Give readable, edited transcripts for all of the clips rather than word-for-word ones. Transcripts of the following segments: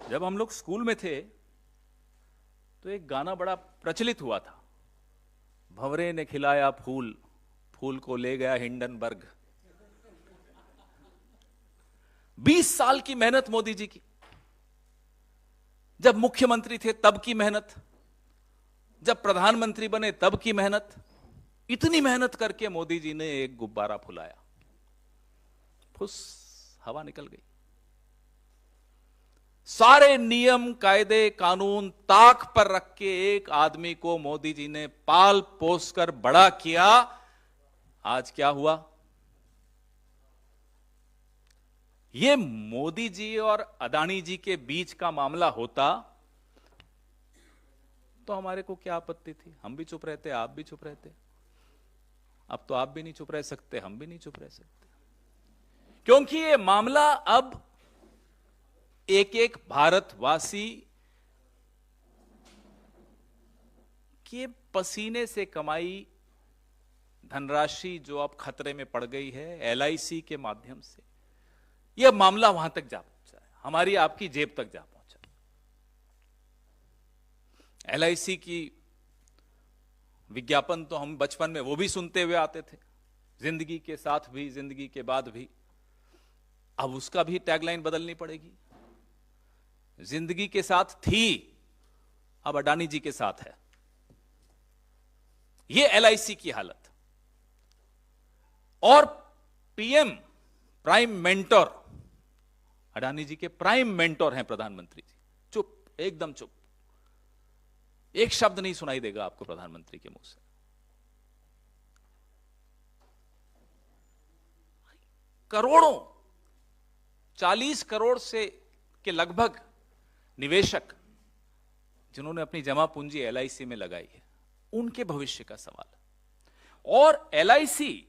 जब हम लोग स्कूल में थे तो एक गाना बड़ा प्रचलित हुआ था। भंवरे ने खिलाया फूल, फूल को ले गया हिंडनबर्ग। 20 साल की मेहनत मोदी जी की, जब मुख्यमंत्री थे तब की मेहनत, जब प्रधानमंत्री बने तब की मेहनत। इतनी मेहनत करके मोदी जी ने एक गुब्बारा फुलाया, फुस, हवा निकल गई। सारे नियम कायदे कानून ताक पर रख के एक आदमी को मोदी जी ने पाल पोस कर बड़ा किया। आज क्या हुआ? ये मोदी जी और अदानी जी के बीच का मामला होता तो हमारे को क्या आपत्ति थी? हम भी चुप रहते, आप भी चुप रहते। अब तो आप भी नहीं चुप रह सकते, हम भी नहीं चुप रह सकते, क्योंकि ये मामला अब एक एक भारतवासी के पसीने से कमाई धनराशि जो अब खतरे में पड़ गई है एलआईसी के माध्यम से, यह मामला वहां तक जा पहुंचा है, हमारी आपकी जेब तक जा पहुंचा। एलआईसी की विज्ञापन तो हम बचपन में वो भी सुनते हुए आते थे, जिंदगी के साथ भी जिंदगी के बाद भी। अब उसका भी टैगलाइन बदलनी पड़ेगी। जिंदगी के साथ थी, अब अडानी जी के साथ है। यह एलआईसी की हालत। और पीएम, प्राइम मेंटोर, अडानी जी के प्राइम मेंटोर हैं प्रधानमंत्री जी। चुप, एकदम चुप, एक शब्द नहीं सुनाई देगा आपको प्रधानमंत्री के मुंह से। करोड़ों, 40 करोड़ से के लगभग निवेशक जिन्होंने अपनी जमा पूंजी एलआईसी में लगाई है, उनके भविष्य का सवाल है। और एलआईसी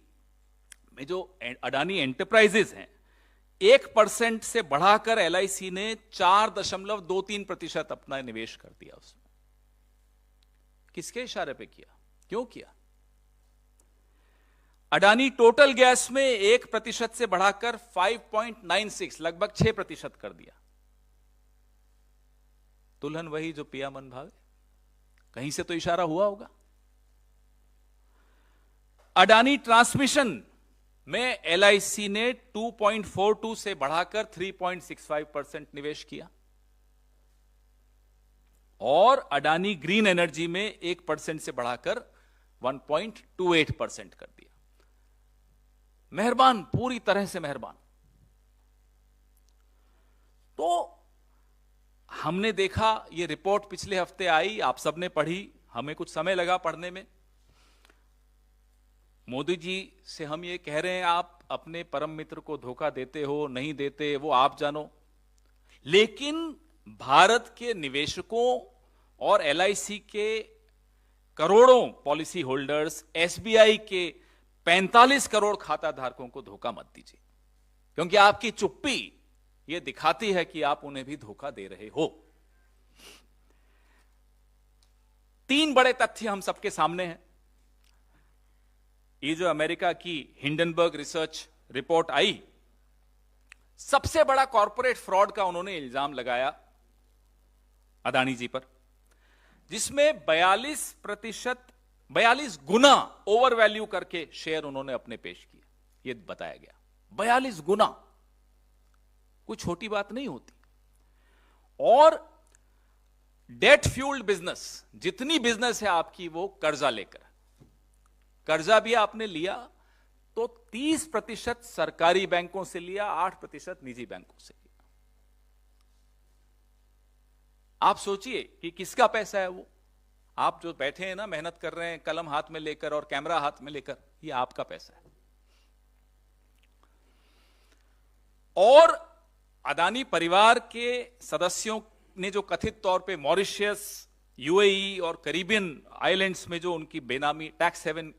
में जो अडानी एंटरप्राइजेज हैं, 1% से बढ़ाकर एलआईसी ने 4.23% अपना निवेश कर दिया उसमें। किसके इशारे पे किया? क्यों किया? अडानी टोटल गैस में 1% से बढ़ाकर 5.96, लगभग 6% कर दिया। दुल्हन वही जो पिया मन भावे, कहीं से तो इशारा हुआ होगा। अडानी ट्रांसमिशन में एलआईसी ने 2.42 से बढ़ाकर 3.65% निवेश किया। और अडानी ग्रीन एनर्जी में 1% से बढ़ाकर 1.28% कर दिया। मेहरबान, पूरी तरह से मेहरबान। तो हमने देखा, ये रिपोर्ट पिछले हफ्ते आई, आप सबने पढ़ी, हमें कुछ समय लगा पढ़ने में। मोदी जी से हम ये कह रहे हैं, आप अपने परम मित्र को धोखा देते हो, नहीं देते, वो आप जानो। लेकिन भारत के निवेशकों और एलआईसी के करोड़ों पॉलिसी होल्डर्स, एसबीआई के 45 करोड़ खाता धारकों को धोखा मत दीजिए, क्योंकि आपकी चुप्पी यह दिखाती है कि आप उन्हें भी धोखा दे रहे हो। 3 बड़े तथ्य हम सबके सामने हैं। ये जो अमेरिका की हिंडनबर्ग रिसर्च रिपोर्ट आई, सबसे बड़ा कॉर्पोरेट फ्रॉड का उन्होंने इल्जाम लगाया अदानी जी पर, जिसमें 42 गुना ओवर वैल्यू करके शेयर उन्होंने अपने पेश किए। ये बताया गया 42 गुना, कोई छोटी बात नहीं होती। और डेट फ्यूल्ड बिजनेस, जितनी बिजनेस है आपकी वो कर्जा लेकर, कर्जा भी आपने लिया तो 30% सरकारी बैंकों से लिया, 8% निजी बैंकों से लिया। आप सोचिए कि किसका पैसा है वो। आप जो बैठे हैं ना, मेहनत कर रहे हैं कलम हाथ में लेकर और कैमरा हाथ में लेकर, ये आपका पैसा है। और अदानी परिवार के सदस्यों ने जो कथित तौर पे मॉरिशस, यूएई और कैरिबियन आइलैंड्स में जो उनकी बेनामी टैक्स हेवन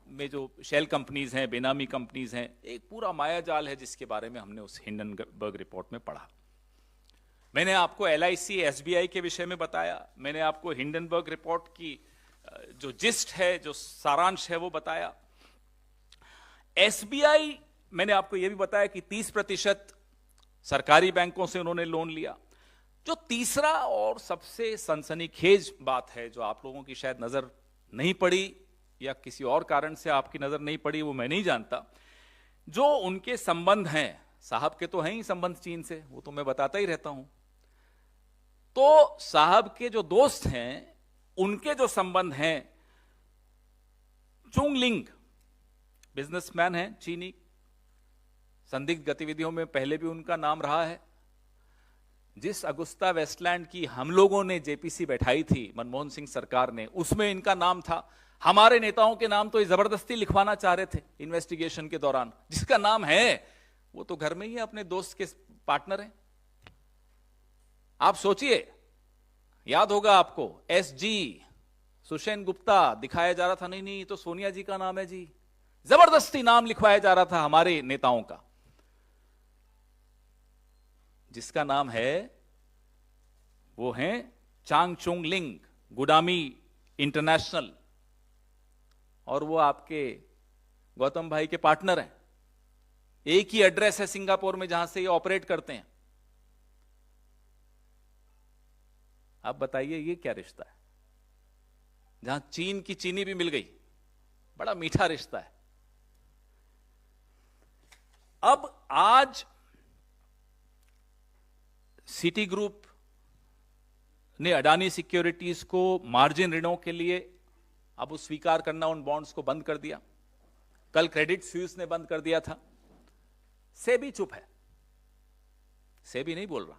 में जो शेल कंपनीज हैं, बेनामी कंपनीज हैं, एक पूरा मायाजाल है जिसके बारे में हमने उस हिंडनबर्ग रिपोर्ट में पढ़ा। मैंने आपको एलआईसी, एसबीआई के विषय में बताया, मैंने आपको हिंडनबर्ग रिपोर्ट की जो जिस्ट है, जो सारांश है वो बताया। एसबीआई, मैंने आपको यह भी बताया कि 30% सरकारी बैंकों से उन्होंने लोन लिया। जो तीसरा और सबसे सनसनीखेज बात है, जो आप लोगों की शायद नजर नहीं पड़ी या किसी और कारण से आपकी नजर नहीं पड़ी, वो मैं नहीं जानता, जो उनके संबंध हैं, साहब के तो हैं ही संबंध चीन से, वो तो मैं बताता ही रहता हूं। तो साहब के जो दोस्त हैं, उनके जो संबंध हैं, चुंगलिंग बिजनेसमैन हैं चीनी, संदिग्ध गतिविधियों में पहले भी उनका नाम रहा है। जिस अगुस्ता वेस्टलैंड की हम लोगों ने जेपीसी बैठाई थी मनमोहन सिंह सरकार ने, उसमें इनका नाम था। हमारे नेताओं के नाम तो ये जबरदस्ती लिखवाना चाह रहे थे इन्वेस्टिगेशन के दौरान। जिसका नाम है वो तो घर में ही अपने दोस्त के पार्टनर हैं। आप सोचिए, याद होगा आपको, एसजी सुषेन गुप्ता दिखाया जा रहा था, नहीं नहीं तो सोनिया जी का नाम है जी, जबरदस्ती नाम लिखवाया जा रहा था हमारे नेताओं का। जिसका नाम है वो है चांग चुंग लिंग, गुडामी इंटरनेशनल, और वो आपके गौतम भाई के पार्टनर हैं। एक ही एड्रेस है सिंगापुर में जहां से ये ऑपरेट करते हैं। आप बताइए ये क्या रिश्ता है, जहां चीन की चीनी भी मिल गई। बड़ा मीठा रिश्ता है। अब आज सिटी ग्रुप ने अडानी सिक्योरिटीज को मार्जिन ऋणों के लिए अब स्वीकार करना उन बॉन्ड्स को बंद कर दिया। कल क्रेडिट स्विस ने बंद कर दिया था। सेबी चुप है, सेबी नहीं बोल रहा।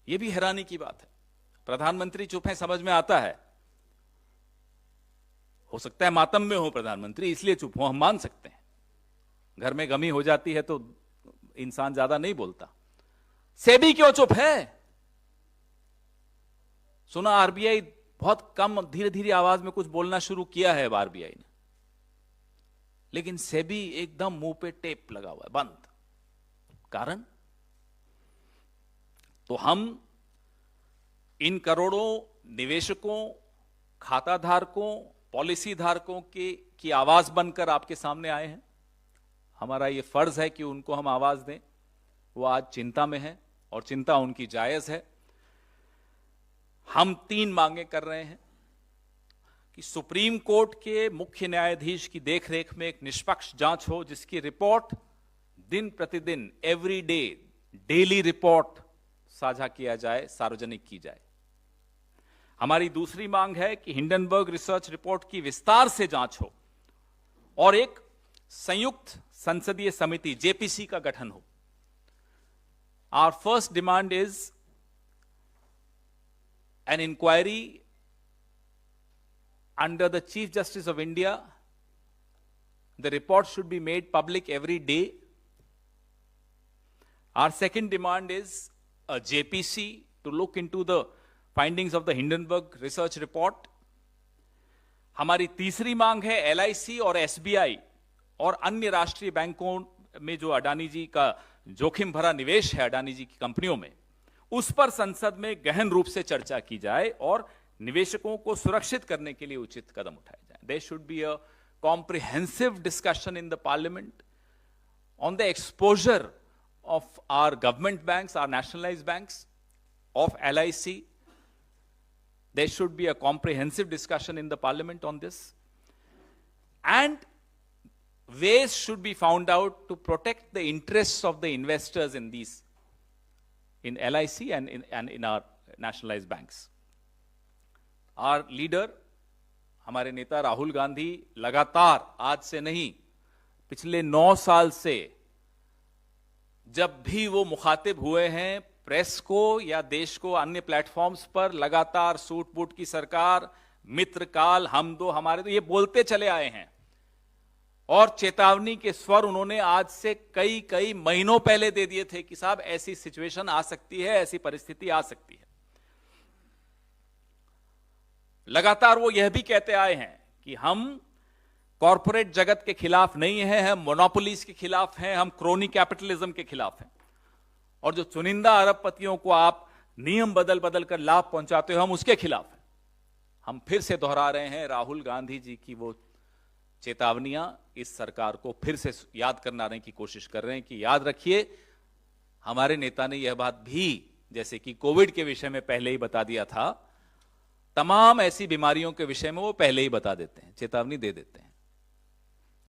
यह भी हैरानी की बात है। प्रधानमंत्री चुप है, समझ में आता है, हो सकता है मातम में हो प्रधानमंत्री, इसलिए चुप हो, हम मान सकते हैं। घर में गमी हो जाती है तो इंसान ज्यादा नहीं बोलता। सेबी क्यों चुप है? सुना आरबीआई बहुत कम, धीरे धीरे आवाज में कुछ बोलना शुरू किया है आरबीआई ने, लेकिन सेबी एकदम मुंह पे टेप लगा हुआ है, बंद। कारण तो हम इन करोड़ों निवेशकों, खाता धारकों, पॉलिसी धारकों की आवाज बनकर आपके सामने आए हैं। हमारा यह फर्ज है कि उनको हम आवाज दें। वो आज चिंता में है और चिंता उनकी जायज है। हम 3 मांगे कर रहे हैं कि सुप्रीम कोर्ट के मुख्य न्यायाधीश की देखरेख में एक निष्पक्ष जांच हो, जिसकी रिपोर्ट दिन प्रतिदिन, एवरी डे, डेली रिपोर्ट साझा किया जाए, सार्वजनिक की जाए। हमारी दूसरी मांग है कि हिंडनबर्ग रिसर्च रिपोर्ट की विस्तार से जांच हो और एक संयुक्त संसदीय समिति जेपीसी का गठन हो। Our first demand is an inquiry under the Chief Justice of India. The report should be made public every day. Our second demand is a JPC to look into the findings of the Hindenburg research report. हमारी तीसरी मांग है LIC और SBI और अन्य राष्ट्रीय बैंकों में जो अडानी जी का जोखिम भरा निवेश है अडानी जी की कंपनियों में, उस पर संसद में गहन रूप से चर्चा की जाए और निवेशकों को सुरक्षित करने के लिए उचित कदम उठाए जाए। There should be a comprehensive discussion in the parliament on the exposure of our government banks, our nationalized banks, of LIC. There should be a comprehensive discussion in the parliament on this. And ways should be found out to protect the interests of the investors in these, in LIC and in our nationalized banks. Our leader, हमारे नेता राहुल गांधी लगातार, आज से नहीं, पिछले 9 साल से जब भी वो मुखातिब हुए हैं प्रेस को या देश को अन्य प्लेटफॉर्म्स पर, लगातार सूट बूट की सरकार, मित्रकाल, हम दो हमारे दो, ये बोलते चले आए हैं। और चेतावनी के स्वर उन्होंने आज से कई महीनों पहले दे दिए थे कि साहब ऐसी सिचुएशन आ सकती है, ऐसी परिस्थिति आ सकती है। लगातार वो यह भी कहते आए हैं कि हम कॉरपोरेट जगत के खिलाफ नहीं हैं, हम मोनोपोलीज के खिलाफ हैं, हम क्रोनी कैपिटलिज्म के खिलाफ हैं। और जो चुनिंदा अरबपतियों को आप नियम बदल बदल कर लाभ पहुंचाते हो, हम उसके खिलाफ हैं। हम फिर से दोहरा रहे हैं राहुल गांधी जी की वो चेतावनियां इस सरकार को फिर से याद करने की कोशिश कर रहे हैं कि याद रखिए, हमारे नेता ने यह बात भी, जैसे कि कोविड के विषय में पहले ही बता दिया था, तमाम ऐसी बीमारियों के विषय में वो पहले ही बता देते हैं, चेतावनी दे देते हैं।